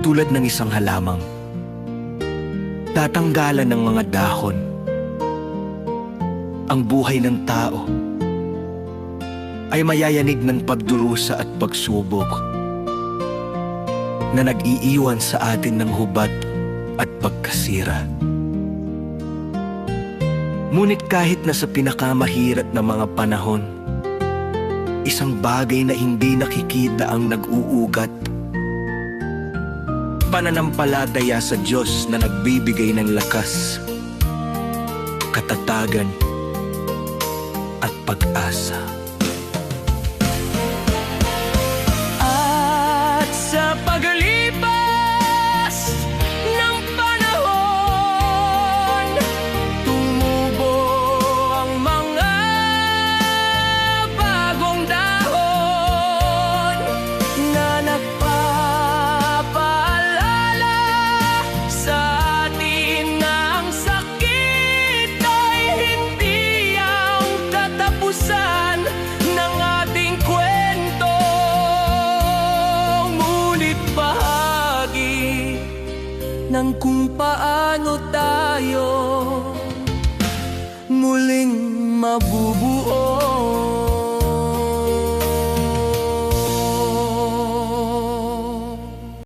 Tulad ng isang halamang tatanggalan ng mga dahon, ang buhay ng tao ay mayayanig ng pagdurusa at pagsubok na nag-iiwan sa atin ng hubad at pagkasira. Ngunit kahit na sa pinakamahirap na mga panahon, isang bagay na hindi nakikita ang nag-uugat: pananampalataya sa Diyos na nagbibigay ng lakas, katatagan at pag-asa. At sa paglipas ng panahon, tumubo ang mga bagong dahon na nagpapaalala sa atin na ang sakit ay hindi ang katapusan ng ating kwento, ngunit bahagi ng kung paano tayo muling mabubuo.